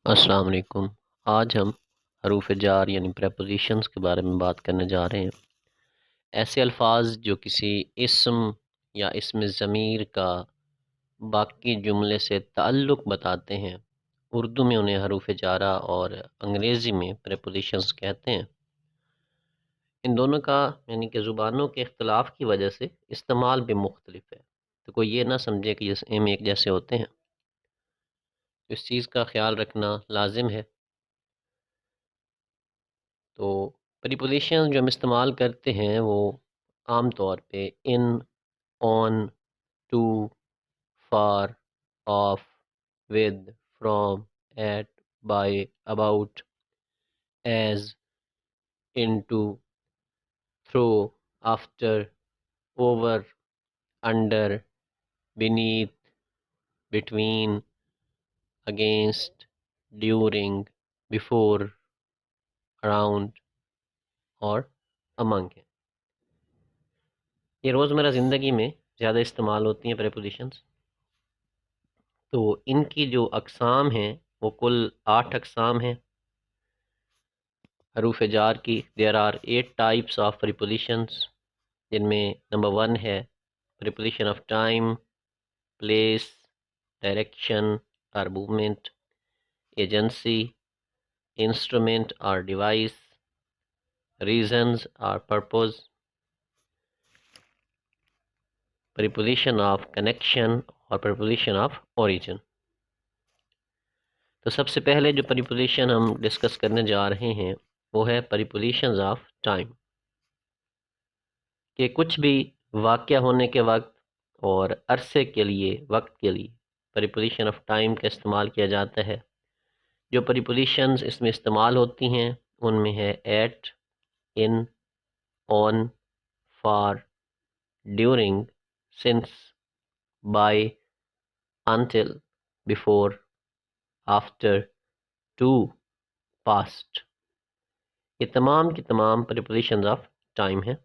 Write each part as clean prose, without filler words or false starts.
अस्सलाम वालेकुम। आज हम हरूफ जार यानी प्रेपोज़िशंस के बारे में बात करने जा रहे हैं। ऐसे अल्फाज जो किसी इसम या इसम ज़मीर का बाकी जुमले से ताल्लुक़ बताते हैं, उर्दू में उन्हें हरूफ जारा और अंग्रेज़ी में प्रेपोज़िशंस कहते हैं। इन दोनों का यानी कि ज़ुबानों के इख्तिलाफ़ की वजह से इस्तेमाल भी मुख्तलिफ़ है, तो कोई ये ना समझे कि ये सेम एक जैसे होते हैं। तो इस चीज़ का ख़्याल रखना लाज़िम है। तो प्रीपोज़िशन जो हम इस्तेमाल करते हैं वो आम तौर पे in, on, to, for, of, with, from, at, by, about, as, into, through, after, over, under, beneath, between, against, during, before, around और अमंग हैं। ये रोज़मर्रा ज़िंदगी में ज़्यादा इस्तेमाल होती हैं प्रीपोज़िशंस। तो इनकी जो अक़साम हैं वो कुल 8 अक़साम हैं हरूफ जार की। देयर आर 8 टाइप्स ऑफ प्रीपोज़िशंस, जिनमें नंबर 1 है preposition of time, place, direction और मूवमेंट, एजेंसी, इंस्ट्रूमेंट और डिवाइस, रीज़न्स और पर्पस, प्रीपोज़िशन ऑफ कनेक्शन और प्रीपोज़िशन ऑफ ओरिजिन। तो सबसे पहले जो प्रीपोज़िशन हम डिस्कस करने जा रहे हैं वो है प्रीपोज़िशंस ऑफ टाइम, कि कुछ भी वाक़या होने के वक्त और अरसे के लिए, वक्त के लिए प्रीपोज़िशन ऑफ टाइम का इस्तेमाल किया जाता है। जो प्रीपोज़िशंस इसमें इस्तेमाल होती हैं उनमें है at, in, on, for, during, since, by, until, before, after, to, past. ये तमाम की तमाम प्रीपोज़िशंस ऑफ टाइम हैं,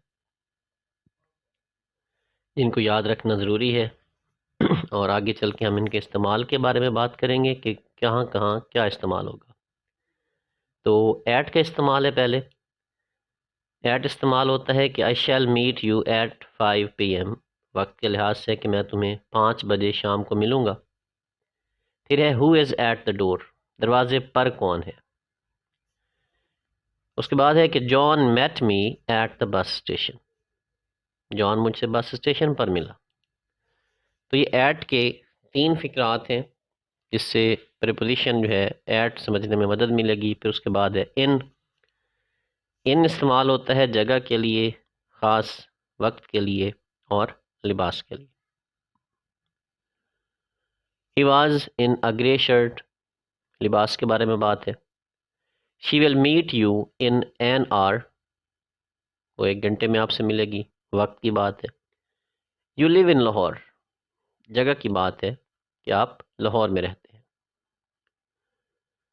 जिनको याद रखना ज़रूरी है। और आगे चल के हम इनके इस्तेमाल के बारे में बात करेंगे कि कहाँ कहाँ क्या इस्तेमाल होगा। तो ऐट का इस्तेमाल है पहले। ऐट इस्तेमाल होता है कि I shall meet you at 5 PM, वक्त के लिहाज से कि मैं तुम्हें 5 बजे शाम को मिलूँगा। फिर है who is at the door, दरवाजे पर कौन है। उसके बाद है कि John met me at the bus station, John मुझसे बस स्टेशन पर मिला। तो ये ऐट के 3 फ़िक्रात हैं जिससे प्रीपोज़िशन जो है ऐट समझने में मदद मिलेगी। फिर उसके बाद है इन। इन इस्तेमाल होता है जगह के लिए, ख़ास वक्त के लिए और लिबास के लिए। He was in a grey shirt, लिबास के बारे में बात है। She will meet you in an hour, वो 1 घंटे में आपसे मिलेगी, वक्त की बात है। यू लिव इन लाहौर, जगह की बात है कि आप लाहौर में रहते हैं।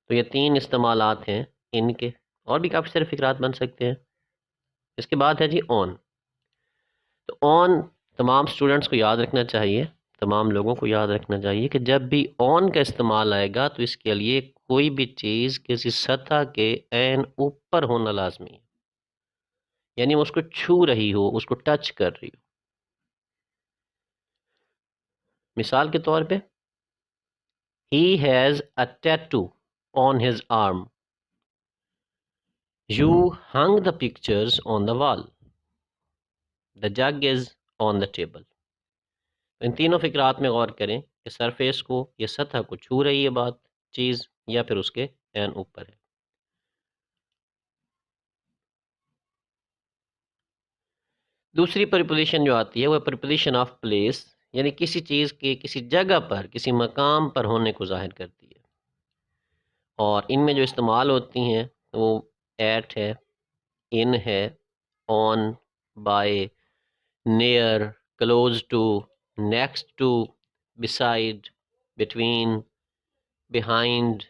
तो ये 3 इस्तेमालात हैं इनके, और भी काफ़ी सारे फ़िक्रात बन सकते हैं। इसके बाद है जी ऑन। तो ऑन तमाम स्टूडेंट्स को याद रखना चाहिए, तमाम लोगों को याद रखना चाहिए कि जब भी ऑन का इस्तेमाल आएगा तो इसके लिए कोई भी चीज़ किसी सतह के ऐन ऊपर होना लाजमी है, यानी वो उसको छू रही हो, उसको टच कर रही हो। मिसाल के तौर पे, he has a tattoo on his arm, you hung the pictures on the wall, the jug is on the table. इन तीनों फ़िक्रात में गौर करें कि सरफेस को या सतह को छू रही है बात, चीज़, या फिर उसके ऐन ऊपर है। दूसरी प्रीपोज़िशन जो आती है वो प्रीपोज़िशन ऑफ प्लेस, यानी किसी चीज़ के किसी जगह पर, किसी मकाम पर होने को ज़ाहिर करती है। और इनमें जो इस्तेमाल होती हैं वो एट है, इन है, on, by, near, close to, next to, beside, between, behind,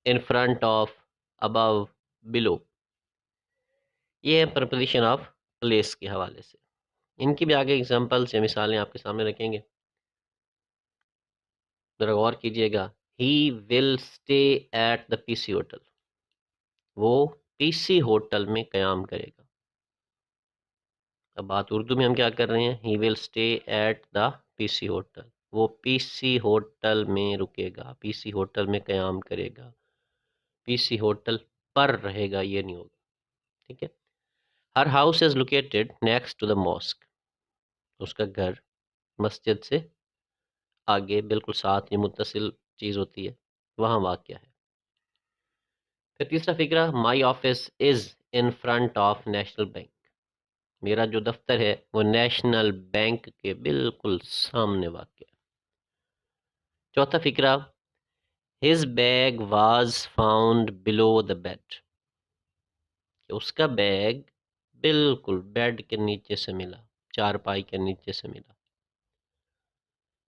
in front of, above, below. ये है प्रीपोज़िशन ऑफ प्लेस के हवाले से। इनकी भी आगे एग्जांपल्स या मिसालें आपके सामने रखेंगे, ज़रा गौर कीजिएगा। He will stay at the PC hotel, वो पीसी होटल में क़याम करेगा। अब बात उर्दू में हम क्या कर रहे हैं, he will stay at the PC hotel, वो पीसी होटल में रुकेगा, पीसी होटल में क़याम करेगा, पीसी होटल पर रहेगा, ये नहीं होगा। ठीक है। Her house is located next to the mosque, उसका घर मस्जिद से आगे बिल्कुल साथ ही मुत्तसिल चीज़ होती है, वहाँ वाक़ है। फिर तीसरा फिक्रा, my office is in front of national bank, मेरा जो दफ्तर है वो नेशनल बैंक के बिल्कुल सामने वाक़ है। चौथा फिक्रा, his bag was found below the bed, उसका बैग बिल्कुल बेड के नीचे से मिला, चारपाई के नीचे से मिला।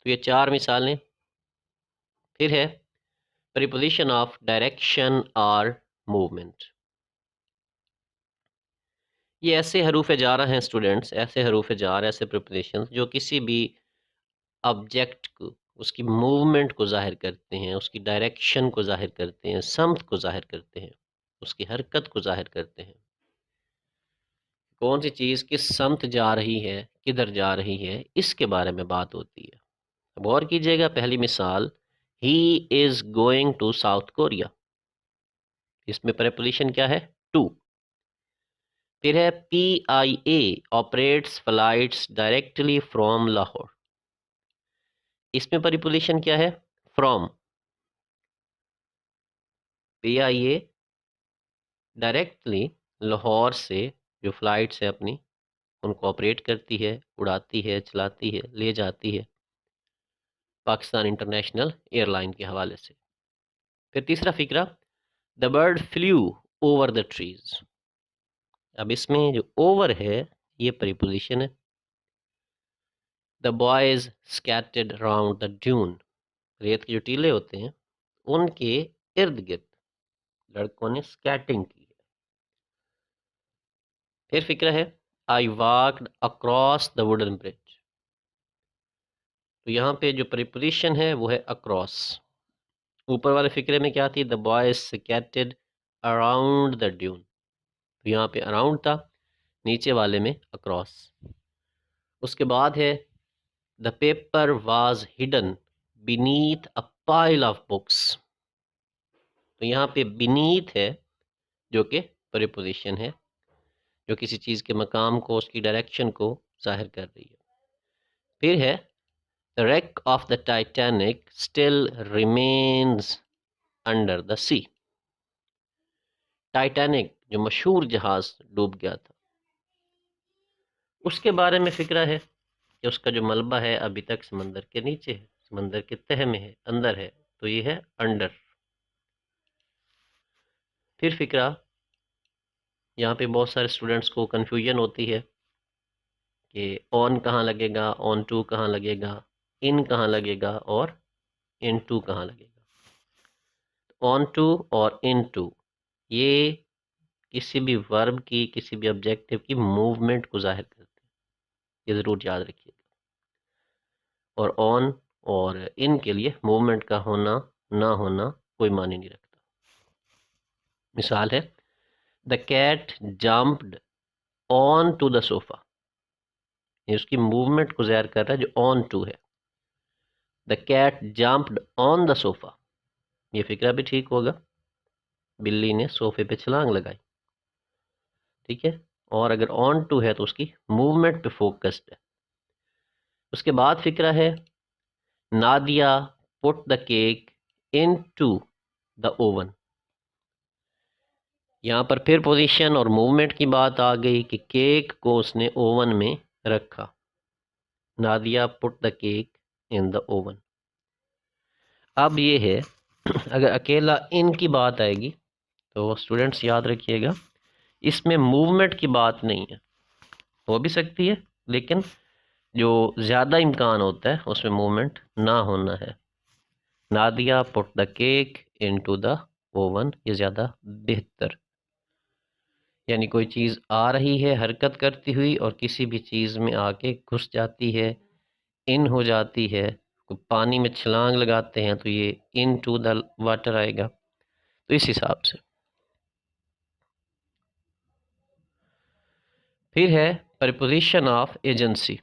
तो ये चार मिसालें। फिर है प्रीपोजिशन ऑफ डायरेक्शन और मूवमेंट। ये ऐसे हरूफ जारा हैं स्टूडेंट्स, ऐसे हरूफ जारा, ऐसे प्रीपोजिशन जो किसी भी ऑब्जेक्ट को, उसकी मूवमेंट को ज़ाहिर करते हैं, उसकी डायरेक्शन को ज़ाहिर करते हैं, समत को ज़ाहिर करते हैं, उसकी हरकत को ज़ाहिर करते हैं। कौन सी चीज़ किस समत जा रही है, किधर जा रही है, इसके बारे में बात होती है। अब गौर कीजिएगा, पहली मिसाल, he is going to South Korea, इसमें प्रीपोजिशन क्या है, टू। फिर है PIA operates flights directly from Lahore, इसमें प्रीपोजिशन क्या है, फ्रॉम। PIA डायरेक्टली लाहौर से जो फ्लाइट्स है अपनी, उनको ऑपरेट करती है, उड़ाती है, चलाती है, ले जाती है पाकिस्तान इंटरनेशनल एयरलाइन के हवाले से। फिर तीसरा फिक्रा, the bird flew over the trees, अब इसमें जो ओवर है ये प्रीपोजिशन है। The boys scattered round the dune, रेत के जो टीले होते हैं उनके इर्द गिर्द लड़कों ने स्कैटिंग की है। फिर फिक्र है, I walked across the wooden bridge, तो यहाँ पे जो प्रीपोजिशन है वो है अक्रॉस। ऊपर वाले फिक्रे में क्या थी, the boys scattered around the dune, तो यहाँ पे अराउंड था, नीचे वाले में अक्रॉस। उसके बाद है, the paper was hidden beneath a pile of books, तो यहाँ पे बीनीथ है जो कि प्रीपोजिशन है, जो किसी चीज़ के मकाम को, उसकी डायरेक्शन को जाहिर कर रही है। फिर है, the wreck of the Titanic still remains under the sea, Titanic जो मशहूर जहाज डूब गया था उसके बारे में फिक्रा है कि उसका जो मलबा है अभी तक समंदर के नीचे है, समंदर के तह में है, अंदर है, तो ये है अंडर। फिर फिक्रा, यहाँ पे बहुत सारे स्टूडेंट्स को कन्फ्यूजन होती है कि ऑन कहाँ लगेगा, ऑन टू कहाँ लगेगा, इन कहाँ लगेगा और इन टू कहाँ लगेगा। ऑन टू और इन टू ये किसी भी वर्ब की, किसी भी ऑब्जेक्टिव की मूवमेंट को जाहिर करते हैं, ये ज़रूर याद रखिएगा। और ऑन और इन के लिए मूवमेंट का होना ना होना कोई मायने नहीं रखता। मिसाल है, the cat jumped on to the sofa, ये उसकी मूवमेंट को ज़ाहिर कर रहा है जो ऑन टू है। The cat jumped on the sofa, ये फिक्रा भी ठीक होगा, बिल्ली ने सोफे पे छलांग लगाई। ठीक है। और अगर ऑन टू है तो उसकी मूवमेंट पे फोकस्ड है। उसके बाद फिक्रा है, Nadia put the cake in to the oven, यहाँ पर फिर पोजीशन और मूवमेंट की बात आ गई कि केक को उसने ओवन में रखा। Nadia put the cake in the oven. अब ये है अगर अकेला इन की बात आएगी तो स्टूडेंट्स याद रखिएगा, इसमें मूवमेंट की बात नहीं है, हो भी सकती है लेकिन जो ज़्यादा इम्कान होता है उसमें मूवमेंट ना होना है। Nadia put the cake into the oven, ये ज़्यादा बेहतर, यानी कोई चीज़ आ रही है हरकत करती हुई और किसी भी चीज़ में आके घुस जाती है, इन हो जाती है, कोई पानी में छलांग लगाते हैं तो ये इन टू द वाटर आएगा, तो इस हिसाब से। फिर है प्रीपोजिशन ऑफ एजेंसी।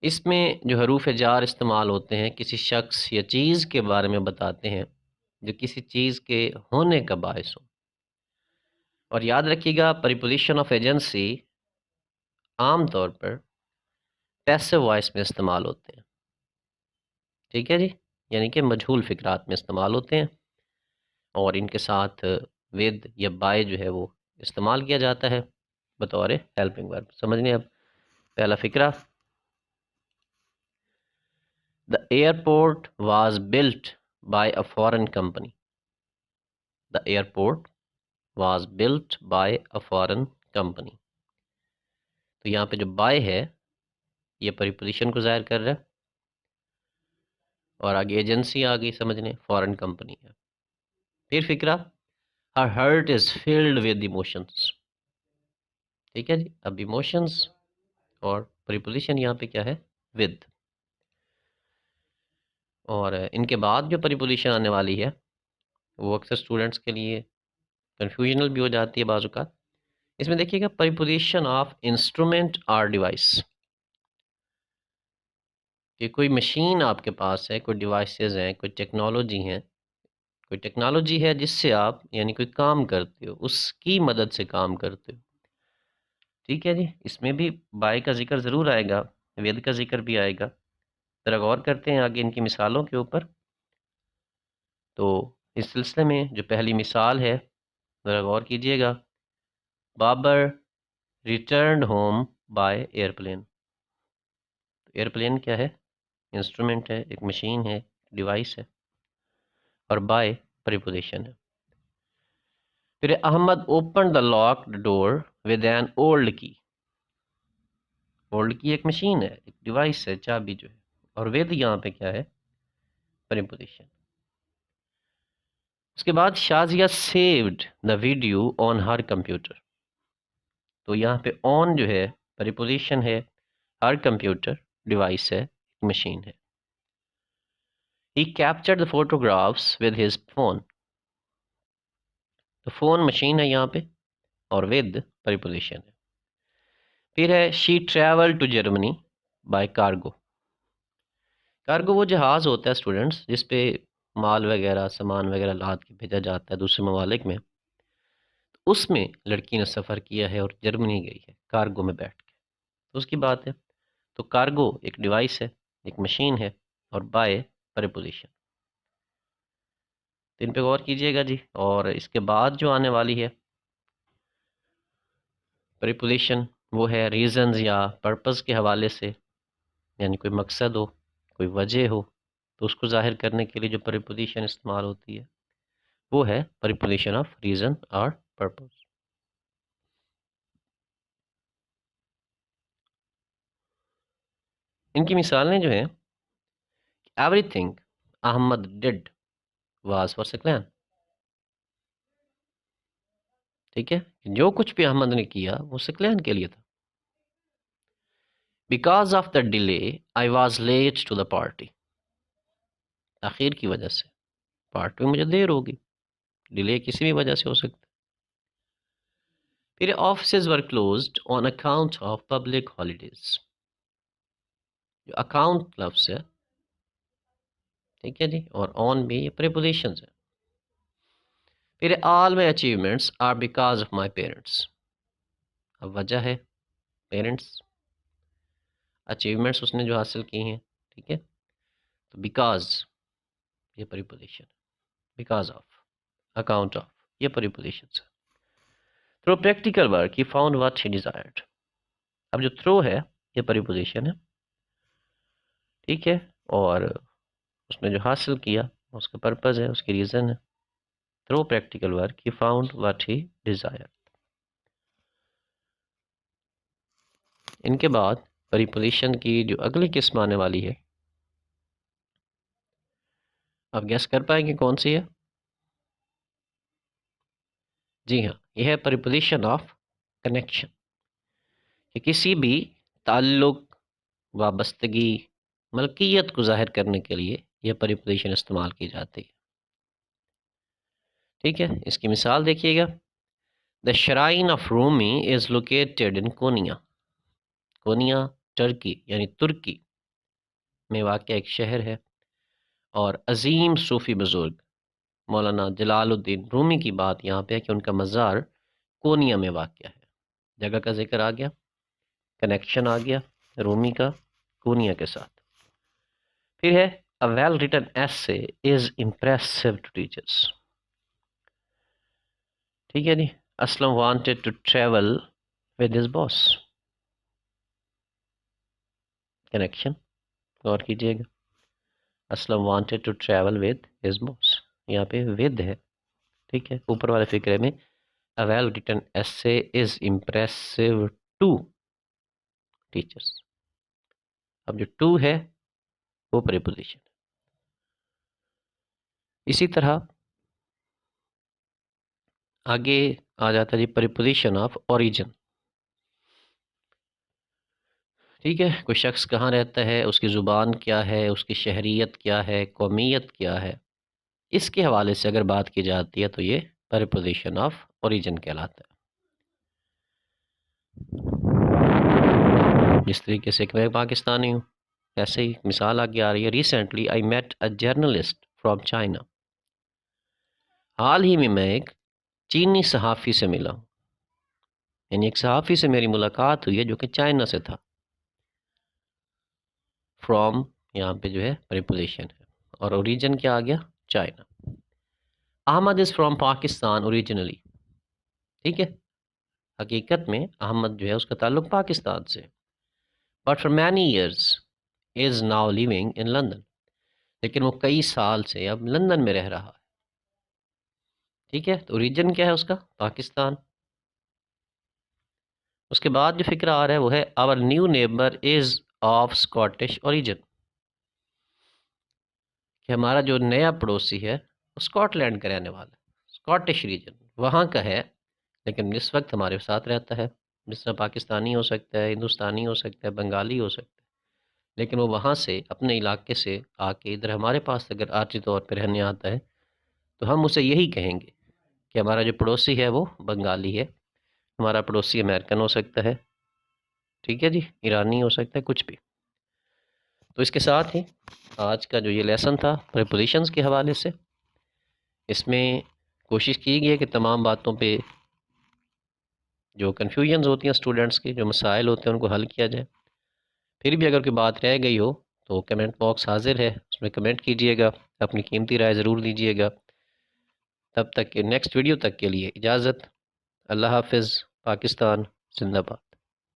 इसमें जो हरूफ जार इस्तेमाल होते हैं किसी शख्स या चीज़ के बारे में बताते हैं जो किसी चीज़ के होने का बायस हो। और याद रखिएगा प्रीपोजिशन ऑफ एजेंसी आम तौर पर पैसिव वॉइस में इस्तेमाल होते हैं, ठीक है जी, यानी कि मजहूल फ़िक्रात में इस्तेमाल होते हैं और इनके साथ विद या बाय जो है वो इस्तेमाल किया जाता है बतौर हेल्पिंग वर्ब। समझने अब पहला फ़िक्रा, the airport was built by a foreign company. The airport was built by a foreign company. तो यहाँ पे जो बाय है ये प्रीपोजिशन को ज़ाहिर कर रहा है और आगे एजेंसी आ गई समझने, फॉरेन कंपनी है। फिर फिक्रा, her heart is filled with emotions. ठीक है जी, अब इमोशंस और प्रीपोजिशन यहाँ पे क्या है, विद। और इनके बाद जो प्रीपोजिशन आने वाली है वो अक्सर स्टूडेंट्स के लिए कन्फ्यूजनल भी हो जाती है बाज़। इसमें देखिएगा प्रीपोजिशन ऑफ इंस्ट्रूमेंट और डिवाइस, कि कोई मशीन आपके पास है, कोई डिवाइसेस हैं, कोई टेक्नोलॉजी हैं, कोई टेक्नोलॉजी है जिससे आप यानी कोई काम करते हो, उसकी मदद से काम करते हो। ठीक है जी, इसमें भी बाय का जिक्र ज़रूर आएगा, वेद का जिक्र भी आएगा। ज़रा गौर करते हैं आगे इनकी मिसालों के ऊपर। तो इस सिलसिले में जो पहली मिसाल है ज़रा गौर कीजिएगा, Babar return home by airplane. Airplane क्या है, इंस्ट्रूमेंट है, एक मशीन है, डिवाइस है, और बाय प्रीपोजिशन है। फिर Ahmed open the locked door with an old key. Old key एक मशीन है, एक डिवाइस है, चाबी जो है, और विद यहाँ पे क्या है, प्रीपोजिशन। उसके बाद Shazia saved the video on her computer. तो यहाँ पे ऑन जो है प्रीपोजिशन है, हर कंप्यूटर डिवाइस है, मशीन है। He captured the photographs with his phone. तो फोन मशीन है यहाँ पे और विद प्रीपोजिशन है। फिर है she travel to Germany by cargo. Cargo वो जहाज़ होता है स्टूडेंट्स जिस पे माल वगैरह सामान वगैरह लाद के भेजा जाता है दूसरे ममालिक में। उसमें लड़की ने सफ़र किया है और जर्मनी गई है कार्गो में बैठ के, तो उसकी बात है। तो कार्गो एक डिवाइस है, एक मशीन है, और बाय प्रीपोजिशन। तो इन पे गौर कीजिएगा जी। और इसके बाद जो आने वाली है प्रीपोजिशन वो है रीज़न्स या पर्पस के हवाले से, यानी कोई मकसद हो, कोई वजह हो, तो उसको ज़ाहिर करने के लिए जो प्रीपोजिशन इस्तेमाल होती है वो है प्रीपोजिशन ऑफ रीज़न और पर्पस। इनकी मिसालें जो हैं, everything Ahmed did was for Saqlain. ठीक है, जो कुछ भी अहमद ने किया वो सकलैन के लिए था। Because of the delay I was late to the party. आखिर की वजह से पार्टी में मुझे देर होगी, डिले किसी भी वजह से हो सकता है। फिर offices were closed on account of public holidays. जो अकाउंट लफ्ज़ है, ठीक है जी, और ऑन भी ये प्रीपोजिशंस है। फिर all my achievements are because of my parents. अब वजह है पेरेंट्स, अचीवमेंट्स उसने जो हासिल की हैं, ठीक है, तो बिकॉज ये preposition, because of, account of, ये प्रीपोजिशन है। Through practical work he found what he desired. अब जो थ्रू है ये प्रीपोजिशन है, ठीक है, और उसने जो हासिल किया उसका पर्पज़ है, उसकी रीज़न है। Through practical work he found what he desired. इनके बाद प्रीपोजिशन की जो अगली किस्म आने वाली है, आप गेस कर पाएंगे कौन सी है? जी हाँ, यह है प्रीपोजिशन ऑफ कनेक्शन, कि किसी भी ताल्लुक, वाबस्तगी, मलकियत को जाहिर करने के लिए यह प्रीपोजिशन इस्तेमाल की जाती है। ठीक है, इसकी मिसाल देखिएगा। The shrine of Rumi is located in cornea. Cornea Turkey यानी तुर्की में वाक़ एक शहर है, और अजीम सूफ़ी बुज़ुर्ग मौलाना जलालुद्दीन रूमी की बात यहाँ पे है कि उनका मज़ार कोनिया में वाक़ है। जगह का जिक्र आ गया, कनेक्शन आ गया रूमी का कोनिया के साथ। फिर है a well written essay is impressive to teachers. ठीक है जी। Aslam wanted to travel with his boss. Connection गौर कीजिएगा। Aslam wanted to travel with his boss, यहाँ पे विद है। ठीक है, ऊपर वाले फिक्रे में a well written essay is impressive to teachers. अब जो टू है वो प्रीपोजिशन। इसी तरह आगे आ जाता है जी प्रीपोजिशन ऑफ ओरिजिन। ठीक है, कोई शख्स कहाँ रहता है, उसकी ज़ुबान क्या है, उसकी शहरियत क्या है, कौमियत क्या है, इसके हवाले से अगर बात की जाती है तो ये प्रीपोजिशन ऑफ ओरिजिन कहलाता है। जिस तरीके से कि मैं पाकिस्तानी हूँ, ऐसे ही मिसाल आगे आ रही है। Recently I met a journalist from China. हाल ही में मैं एक चीनी सहाफ़ी से मिला हूँ, यानी एक सहाफ़ी से मेरी मुलाकात हुई है जो कि चाइना से था। फ्रॉम यहाँ पे जो है प्रीपोजिशन है, और ओरिजिन क्या आ गया, China. Ahmed is from Pakistan originally. ठीक है, हकीकत में अहमद जो है उसका ताल्लुक पाकिस्तान से, but for many years is now living in London. लेकिन वो कई साल से अब लंदन में रह रहा है। ठीक है, तो ओरिजिन क्या है उसका, पाकिस्तान। उसके बाद जो फिक्र आ रहा है वो है our new neighbour is of Scottish origin, कि हमारा जो नया पड़ोसी है वो स्कॉटलैंड का रहने वाला है, स्कॉटिश रीजन वहाँ का है, लेकिन इस वक्त हमारे साथ रहता है। जिस तरह पाकिस्तानी हो सकता है, हिंदुस्तानी हो सकता है, बंगाली हो सकता है, लेकिन वो वहाँ से अपने इलाके से आके इधर हमारे पास अगर आर्जी तौर पर रहने आता है तो हम उसे यही कहेंगे कि हमारा जो पड़ोसी है वो बंगाली है, हमारा पड़ोसी अमेरिकन हो सकता है, ठीक है जी, ईरानी हो सकता है, कुछ भी। तो इसके साथ ही आज का जो ये लेसन था प्रीपोजिशंस के हवाले से, इसमें कोशिश की गई है कि तमाम बातों पे जो कन्फ्यूजन्स होती हैं स्टूडेंट्स की, जो मसाइल होते हैं उनको हल किया जाए। फिर भी अगर कोई बात रह गई हो तो कमेंट बॉक्स हाजिर है, उसमें कमेंट कीजिएगा, अपनी कीमती राय ज़रूर दीजिएगा। तब तक के नेक्स्ट वीडियो तक के लिए इजाज़त। अल्लाह हाफ़िज़। पाकिस्तान जिंदाबाद।